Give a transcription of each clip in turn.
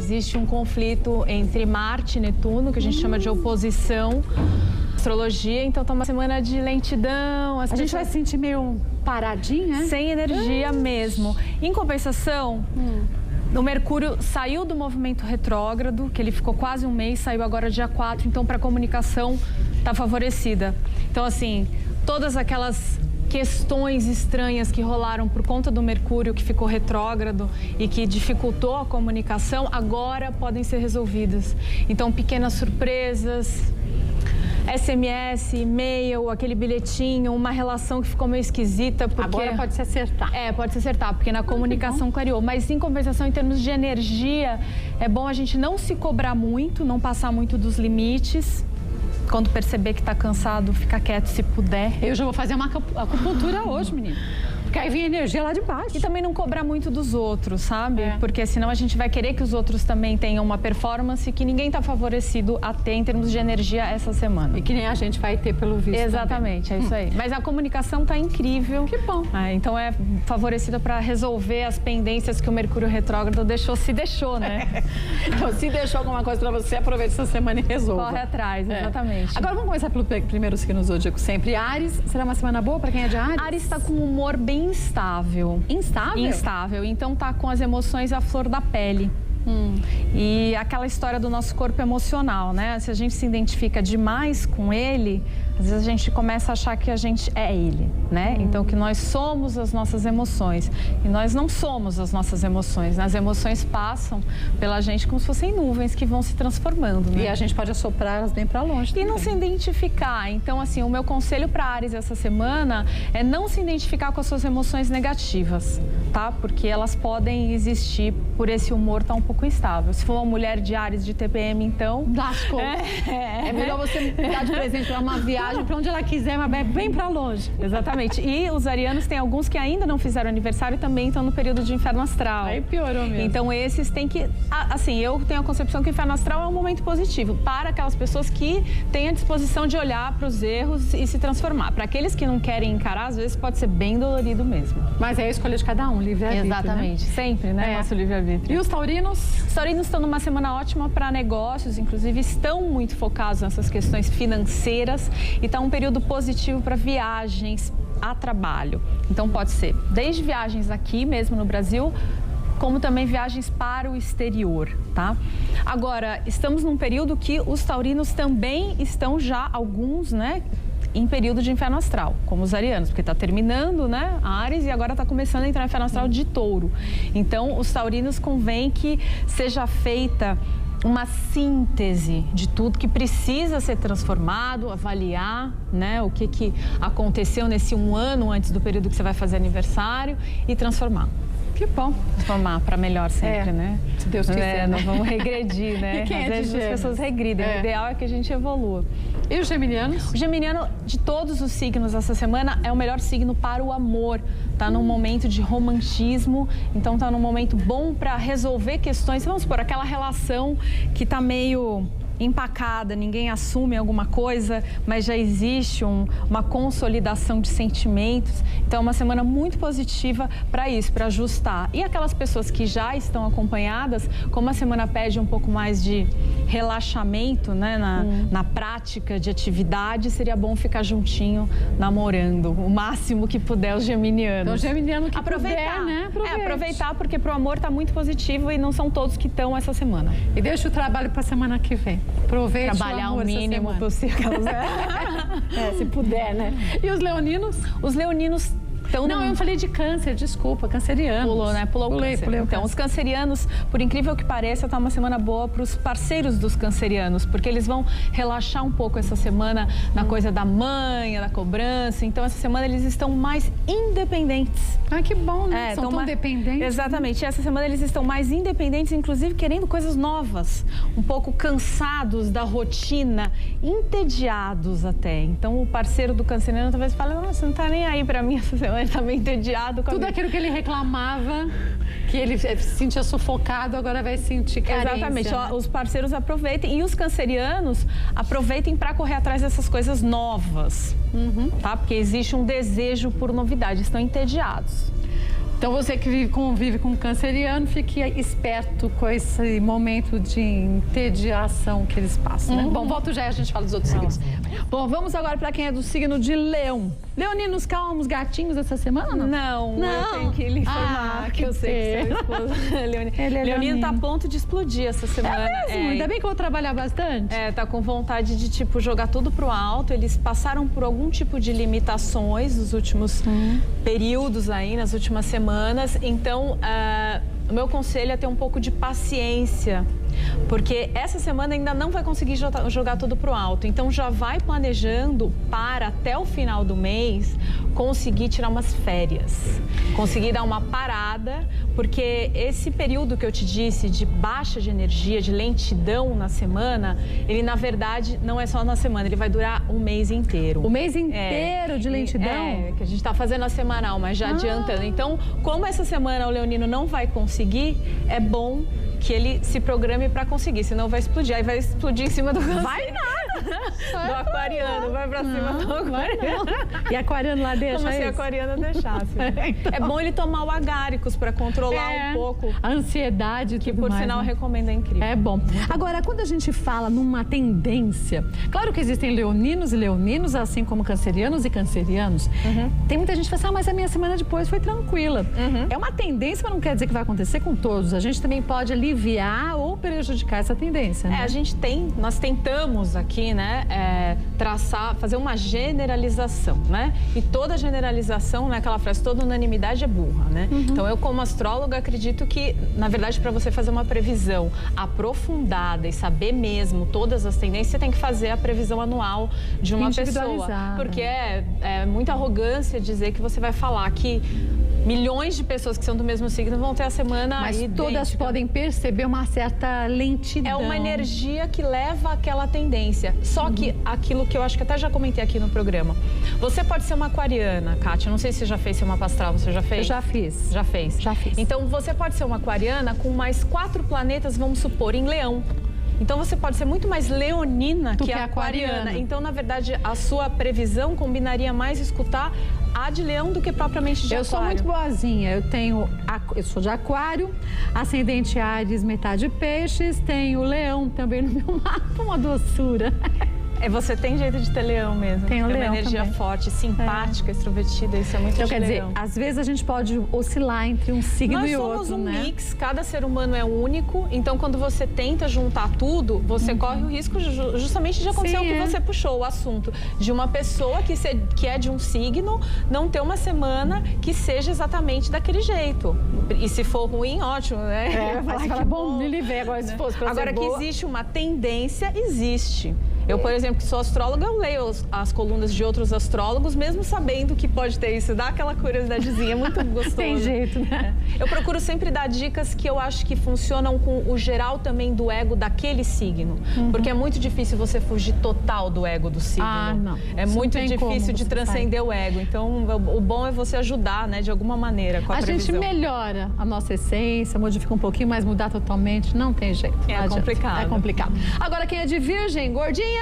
existe um conflito entre Marte e Netuno, que a gente chama de oposição. Astrologia, então tá uma semana de lentidão. A gente vai se sentir meio paradinha, sem energia mesmo. Em compensação, o Mercúrio saiu do movimento retrógrado, que ele ficou quase um mês, saiu agora dia 4, então para a comunicação tá favorecida. Então assim, todas aquelas questões estranhas que rolaram por conta do Mercúrio, que ficou retrógrado e que dificultou a comunicação, agora podem ser resolvidas. Então pequenas surpresas, SMS, e-mail, aquele bilhetinho, uma relação que ficou meio esquisita. Porque... Agora pode se acertar. Pode se acertar, porque na comunicação clareou. Mas em compensação, em termos de energia, é bom a gente não se cobrar muito, não passar muito dos limites. Quando perceber que está cansado, fica quieto se puder. Eu já vou fazer uma acupuntura hoje, menino. Porque aí vem energia lá de baixo. E também não cobrar muito dos outros, sabe? Porque senão a gente vai querer que os outros também tenham uma performance que ninguém está favorecido a ter em termos de energia essa semana. E que nem a gente vai ter pelo visto. Exatamente, é isso aí. Mas a comunicação está incrível. Que bom. Então é favorecida para resolver as pendências que o Mercúrio retrógrado deixou, né? Então, se deixou alguma coisa para você, aproveita essa semana e resolva. Corre atrás, exatamente. Agora vamos começar pelo primeiro signo zodíaco sempre. Áries, será uma semana boa para quem é de Áries? Áries está com um humor bem instável. Instável? Instável. Então tá com as emoções à flor da pele. E aquela história do nosso corpo emocional, né? Se a gente se identifica demais com ele, às vezes a gente começa a achar que a gente é ele, né? Então que nós somos as nossas emoções. E nós não somos as nossas emoções, né? As emoções passam pela gente como se fossem nuvens que vão se transformando, né? E a gente pode assoprar elas bem para longe. E não se identificar. Então, assim, o meu conselho para Áries essa semana é não se identificar com as suas emoções negativas, tá? Porque elas podem existir por esse humor tão um pouco instável. Se for uma mulher de Áries de TPM, então... Lascou. É melhor você dar de presente para uma viagem para onde ela quiser, mas bem para longe. Exatamente. E os arianos tem alguns que ainda não fizeram aniversário e também estão no período de inferno astral. Aí piorou mesmo. Então esses têm que... Assim, eu tenho a concepção que o inferno astral é um momento positivo para aquelas pessoas que têm a disposição de olhar para os erros e se transformar. Para aqueles que não querem encarar, às vezes pode ser bem dolorido mesmo. Mas é a escolha de cada um, livre-arbítrio, exatamente. Né? Sempre, né? Nosso livre-arbítrio. E os taurinos? Os taurinos estão numa semana ótima para negócios, inclusive estão muito focados nessas questões financeiras e está um período positivo para viagens a trabalho. Então pode ser desde viagens aqui mesmo no Brasil, como também viagens para o exterior, tá? Agora, estamos num período que os taurinos também estão já, alguns, né, em período de inferno astral, como os arianos, porque está terminando, né, Áries, e agora está começando a entrar no inferno astral de Touro. Então, os taurinos convém que seja feita uma síntese de tudo que precisa ser transformado, avaliar, né, o que aconteceu nesse um ano antes do período que você vai fazer aniversário e transformar. Que bom. Transformar para melhor sempre, né? Se Deus quiser. Não vamos regredir, né? E quem Às vezes as pessoas regridem. O ideal é que a gente evolua. E os geminianos? O geminiano, de todos os signos essa semana, é o melhor signo para o amor. Tá num momento de romantismo, então tá num momento bom para resolver questões. Vamos supor, aquela relação que tá meio empacada, ninguém assume alguma coisa, mas já existe uma consolidação de sentimentos. Então é uma semana muito positiva para isso, para ajustar. E aquelas pessoas que já estão acompanhadas, como a semana pede um pouco mais de relaxamento, né, na prática de atividade, seria bom ficar juntinho, namorando, o máximo que puder os geminianos. Então, geminiano que aproveitar, puder, né? Aproveitar, porque pro amor tá muito positivo e não são todos que estão essa semana. E deixa o trabalho para semana que vem. Aproveite trabalhar o mínimo possível. Se puder, né? E os leoninos? Os leoninos estão... Não, eu não falei de câncer, desculpa, cancerianos. Pulou, né? Pulou o câncer. Então, os cancerianos, por incrível que pareça, tá uma semana boa para os parceiros dos cancerianos, porque eles vão relaxar um pouco essa semana na coisa da manha, da cobrança. Então, essa semana eles estão mais independentes. Ah, que bom, né? São tão dependentes. Exatamente. E essa semana eles estão mais independentes, inclusive querendo coisas novas. Um pouco cansados da rotina, entediados até. Então, o parceiro do canceriano talvez fale, nossa, não tá nem aí para mim essa semana. Ele tá meio entediado com tudo aquilo que ele reclamava, que ele se sentia sufocado, agora vai sentir carência. Exatamente. Né? Os parceiros aproveitem e os cancerianos aproveitem para correr atrás dessas coisas novas, tá? Porque existe um desejo por novidade, estão entediados. Então você que convive com canceriano, fique esperto com esse momento de entediação que eles passam, né? Bom, volto já e a gente fala dos outros signos. Bom, vamos agora para quem é do signo de Leão. Leoninos calmos, gatinhos essa semana? Não, eu tenho que lhe informar que eu sei que seu esposo é leonino. Leonino tá a ponto de explodir essa semana. É mesmo? Ainda bem que eu vou trabalhar bastante. Tá com vontade de, tipo, jogar tudo pro alto. Eles passaram por algum tipo de limitações nos últimos períodos aí, nas últimas semanas. Então, o meu conselho é ter um pouco de paciência, porque essa semana ainda não vai conseguir jogar tudo pro alto. Então, já vai planejando para, até o final do mês, conseguir tirar umas férias. Conseguir dar uma parada, porque esse período que eu te disse de baixa de energia, de lentidão na semana, ele, na verdade, não é só na semana, ele vai durar um mês inteiro. O mês inteiro de lentidão? Que a gente está fazendo a semanal, mas já adiantando. Então, como essa semana o leonino não vai conseguir, é bom que ele se programe para conseguir, senão vai explodir. Aí vai explodir em cima do câncer. Vai nada! Do aquariano, vai pra cima do aquariano. E aquariano lá deixa Como se a aquariana deixasse. Então. É bom ele tomar o agáricos para controlar um pouco a ansiedade e tudo mais. Que, por sinal, recomendo, é incrível. É bom. Agora, quando a gente fala numa tendência, claro que existem leoninos e leoninos, assim como cancerianos e cancerianos. Tem muita gente que fala assim, mas a minha semana depois foi tranquila. É uma tendência, mas não quer dizer que vai acontecer com todos. A gente também pode aliviar ou prejudicar essa tendência, né? Nós tentamos aqui, né, fazer uma generalização, né? E toda generalização, né, aquela frase, toda unanimidade é burra, né? Então, eu como astróloga acredito que, na verdade, para você fazer uma previsão aprofundada e saber mesmo todas as tendências, você tem que fazer a previsão anual de uma pessoa. Porque é muita arrogância dizer que você vai falar que milhões de pessoas que são do mesmo signo vão ter a semana mas todas podem perceber uma certa lentidão. É uma energia que leva àquela tendência. Só que aquilo que eu acho que até já comentei aqui no programa. Você pode ser uma aquariana, Kátia. Não sei se você já fez seu mapa astral. Você já fez? Eu já fiz. Já fez? Já fiz. Então, você pode ser uma aquariana com mais 4 planetas, vamos supor, em Leão. Então, você pode ser muito mais leonina que aquariana. Então, na verdade, a sua previsão combinaria mais escutar a de Leão do que propriamente de Aquário. Eu sou muito boazinha. Eu sou de Aquário, ascendente Áries, metade Peixes, tenho Leão também no meu mapa, uma doçura. Você tem jeito de ter leão mesmo. Tem uma energia também. Forte, simpática, extrovertida, isso é muito então, de quer leão. dizer, às vezes a gente pode oscilar entre um signo e outro, Nós somos um né? mix, cada ser humano é único, então quando você tenta juntar tudo, você corre o risco justamente de acontecer o que você puxou, o assunto, de uma pessoa que é de um signo, não ter uma semana que seja exatamente daquele jeito. E se for ruim, ótimo, né? Mas fala, bom, me livrei agora se fosse pra Agora ser que boa. existe uma tendência, existe. Eu, por exemplo, que sou astróloga, eu leio as colunas de outros astrólogos, mesmo sabendo que pode ter isso, dá aquela curiosidadezinha, é muito gostoso. Tem jeito, né? Eu procuro sempre dar dicas que eu acho que funcionam com o geral também do ego daquele signo. Porque é muito difícil você fugir total do ego do signo. Não. É muito difícil de transcender o ego. Então, o bom é você ajudar, né, de alguma maneira, com a previsão. A gente melhora a nossa essência, modifica um pouquinho, mas mudar totalmente não tem jeito. É complicado. É complicado. Agora, quem é de Virgem, gordinha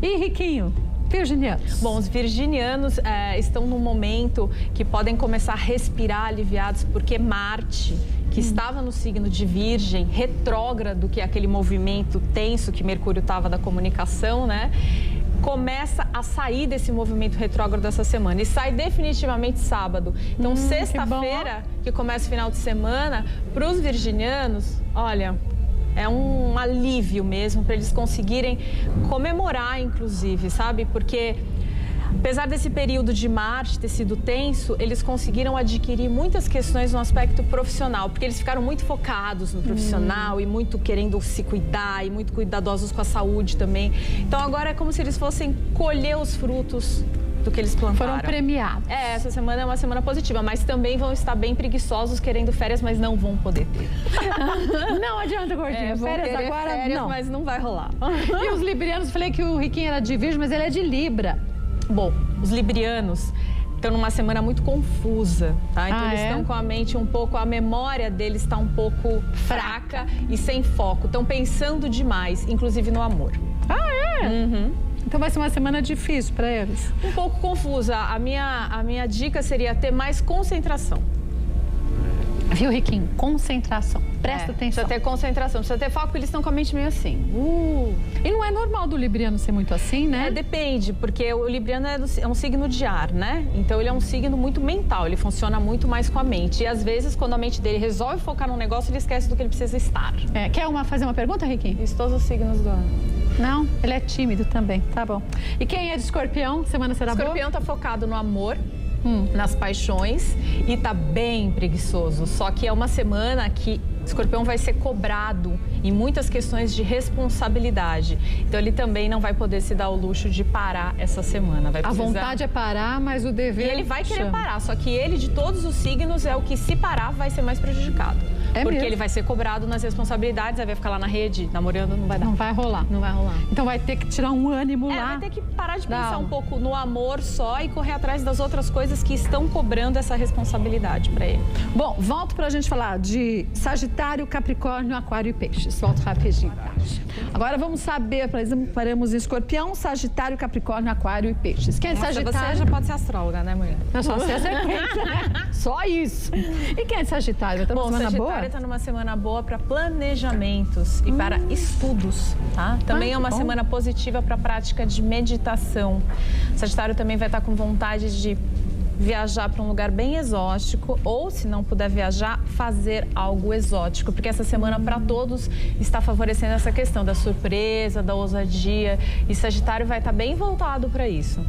e riquinho? Virginianos. Bom, os virginianos estão num momento que podem começar a respirar aliviados, porque Marte, que estava no signo de Virgem, retrógrado, que é aquele movimento tenso que Mercúrio estava da comunicação, né? Começa a sair desse movimento retrógrado essa semana e sai definitivamente sábado. Então, sexta-feira, que começa o final de semana, para os virginianos, olha, é um alívio mesmo para eles conseguirem comemorar, inclusive, sabe? Porque apesar desse período de Marte ter sido tenso, eles conseguiram adquirir muitas questões no aspecto profissional, porque eles ficaram muito focados no profissional e muito querendo se cuidar e muito cuidadosos com a saúde também. Então agora é como se eles fossem colher os frutos do que eles plantaram. Foram premiados. Essa semana é uma semana positiva, mas também vão estar bem preguiçosos querendo férias, mas não vão poder ter. Não adianta, gordinha. Férias agora férias, não. Mas não vai rolar. E os librianos, falei que o riquinho era de Virgem, mas ele é de Libra. Bom, os librianos estão numa semana muito confusa, tá? Então eles estão com a mente um pouco, a memória deles está um pouco fraca e sem foco. Estão pensando demais, inclusive no amor. Então vai ser uma semana difícil para eles? Um pouco confusa. A minha dica seria ter mais concentração. Viu, Riquinho? Concentração. Presta atenção. Precisa ter concentração, precisa ter foco, porque eles estão com a mente meio assim. E não é normal do libriano ser muito assim, né? Depende, porque o libriano é um signo de ar, né? Então ele é um signo muito mental, ele funciona muito mais com a mente. E às vezes, quando a mente dele resolve focar num negócio, ele esquece do que ele precisa estar. Quer fazer uma pergunta, Riquinho? Isso, todos os signos do ano. Não? Ele é tímido também, tá bom. E quem é de Escorpião? Semana será boa? Escorpião tá focado no amor, nas paixões e tá bem preguiçoso. Só que é uma semana que Escorpião vai ser cobrado em muitas questões de responsabilidade. Então ele também não vai poder se dar o luxo de parar essa semana. Vai precisar... A vontade é parar, mas o dever... E ele vai querer parar, só que ele, de todos os signos, é o que, se parar, vai ser mais prejudicado. Porque mesmo? Ele vai ser cobrado nas responsabilidades, aí vai ficar lá na rede, namorando, não vai dar. Não vai rolar. Não vai rolar. Então vai ter que tirar um ânimo lá. Vai ter que parar de pensar um pouco no amor só e correr atrás das outras coisas que estão cobrando essa responsabilidade para ele. Bom, volto pra gente falar de Sagitário, Capricórnio, Aquário e Peixes. Volto rapidinho. Agora vamos saber, paramos em Escorpião, Sagitário, Capricórnio, Aquário e Peixes. Quem é Sagitário? Você já pode ser astróloga, né, mulher? Não, só ser serpente, né? Só isso. E quem é Sagitário? Tá numa semana boa? Sagitário está numa semana boa para planejamentos e para estudos, tá? Também é uma semana positiva para a prática de meditação. Sagitário também vai estar com vontade de viajar para um lugar bem exótico ou, se não puder viajar, fazer algo exótico, porque essa semana para todos está favorecendo essa questão da surpresa, da ousadia, e Sagitário vai estar bem voltado para isso.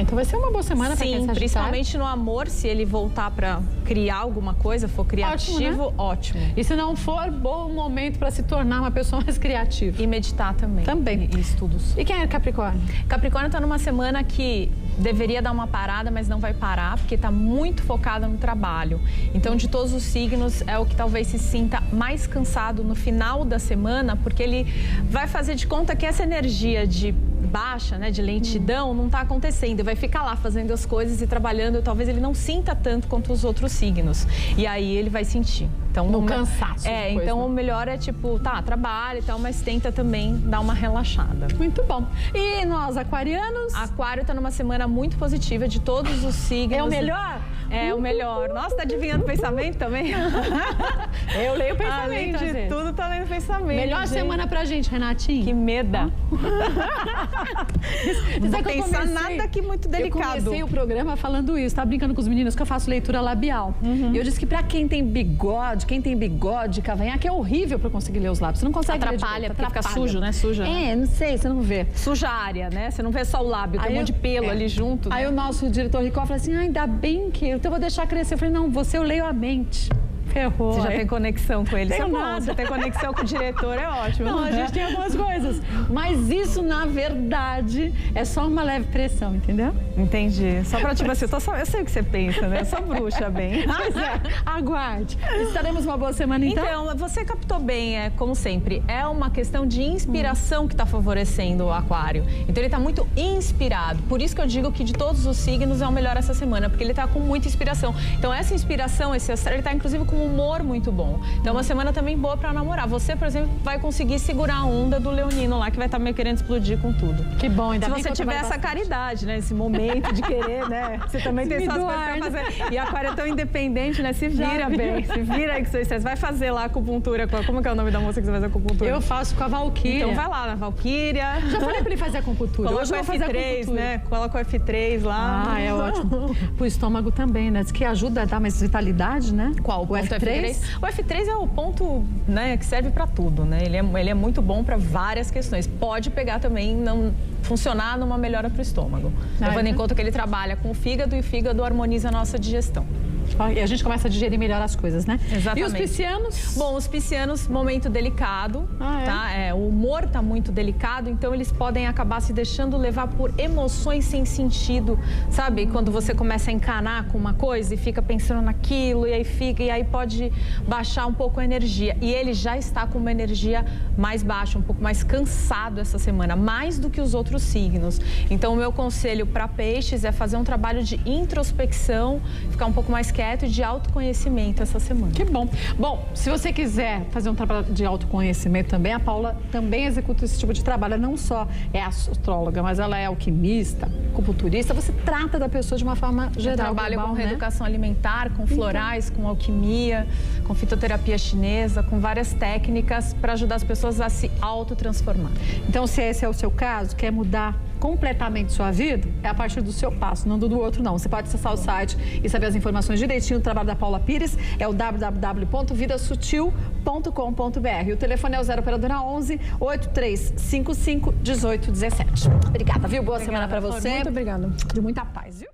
Então vai ser uma boa semana para quem é Sagitário. Principalmente no amor, se ele voltar para criar alguma coisa, for criativo, ótimo. E se não for, bom momento para se tornar uma pessoa mais criativa. E meditar também. E estudos. E quem é Capricórnio? Capricórnio está numa semana que deveria dar uma parada, mas não vai parar, porque está muito focada no trabalho. Então, de todos os signos, é o que talvez se sinta mais cansado no final da semana, porque ele vai fazer de conta que essa energia de baixa, né, de lentidão, não está acontecendo. Vai ficar lá fazendo as coisas e trabalhando, talvez ele não sinta tanto quanto os outros signos. E aí ele vai sentir. Então, no cansaço. Então o melhor é tipo, trabalha e tal, mas tenta também dar uma relaxada. Muito bom. E nós, aquarianos? Aquário está numa semana muito positiva de todos os signos. É o melhor? É o melhor. Nossa, tá adivinhando o pensamento também? Eu leio o pensamento. Além de tudo, tá lendo pensamento. Melhor semana pra gente, Renatinho. Que meda. Não vou pensar nada aqui muito delicado. Eu comecei o programa falando isso. Tava brincando com os meninos que eu faço leitura labial. E eu disse que pra quem tem bigode, cavanhaque, é horrível pra conseguir ler os lábios. Você não consegue ler direito, porque fica sujo, né? Suja. Não sei, você não vê. Suja a área, né? Você não vê só o lábio, tem um monte de pelo ali junto. Aí o nosso diretor Ricó falou assim, ainda bem que então eu vou deixar crescer. Eu falei, não, eu leio a mente. Ferrou. Você já tem conexão com ele. Isso é bom. Você tem conexão com o diretor, é ótimo. Não, a gente tem algumas coisas. Mas isso, na verdade, é só uma leve pressão, entendeu? Entendi. Só pra tipo assim, eu sei o que você pensa, né? Eu sou bruxa, bem. Pois é, aguarde. Estaremos uma boa semana, então? Então, você captou bem, como sempre. É uma questão de inspiração que está favorecendo o aquário. Então, ele está muito inspirado. Por isso que eu digo que de todos os signos é o melhor essa semana, porque ele está com muita inspiração. Então, essa inspiração, esse astral, ele está inclusive com um humor muito bom. Então, uma semana também boa para namorar. Você, por exemplo, vai conseguir segurar a onda do leonino lá, que vai estar meio querendo explodir com tudo. Que bom, ainda bem. Se você tiver essa caridade, né? Esse momento de querer, né? Você também tem suas coisas pra fazer. E a aquário é tão independente, né? Se vira bem. Se vira aí com seu estresse. Vai fazer lá a acupuntura. Como que é o nome da moça que você faz a acupuntura? Eu faço com a Valquíria. Então vai lá na Valquíria. Já falei pra ele fazer a acupuntura. Coloca o F3, né? Coloca o F3 lá. É ótimo. Pro estômago também, né? Diz que ajuda a dar mais vitalidade, né? Qual? O F3? O F3 é o ponto, né, que serve para tudo, né? Ele é muito bom para várias questões. Pode pegar também, não funcionar numa melhora para o estômago. Levando em conta que ele trabalha com o fígado e o fígado harmoniza a nossa digestão. E a gente começa a digerir melhor as coisas, né? Exatamente. E os piscianos? Bom, os piscianos, momento delicado, tá? O humor tá muito delicado, então eles podem acabar se deixando levar por emoções sem sentido, sabe? Quando você começa a encanar com uma coisa e fica pensando naquilo, e aí pode baixar um pouco a energia. E ele já está com uma energia mais baixa, um pouco mais cansado essa semana, mais do que os outros signos. Então, o meu conselho para peixes é fazer um trabalho de introspecção, ficar um pouco mais quieto inquieto e de autoconhecimento essa semana. Que bom. Bom, se você quiser fazer um trabalho de autoconhecimento também, a Paula também executa esse tipo de trabalho. Ela não só é astróloga, mas ela é alquimista, acupunturista. Você trata da pessoa de uma forma geral. Eu trabalho global, com né? reeducação alimentar, com florais, com alquimia, com fitoterapia chinesa, com várias técnicas para ajudar as pessoas a se autotransformar. Então, se esse é o seu caso, quer mudar completamente sua vida, é a partir do seu passo, não do outro, não. Você pode acessar o site e saber as informações direitinho do trabalho da Paula Pires, é o www.vidasutil.com.br. O telefone é o 0 operadora 11 8355 1817. Obrigada, viu? Boa semana para você. Muito obrigada. De muita paz, viu?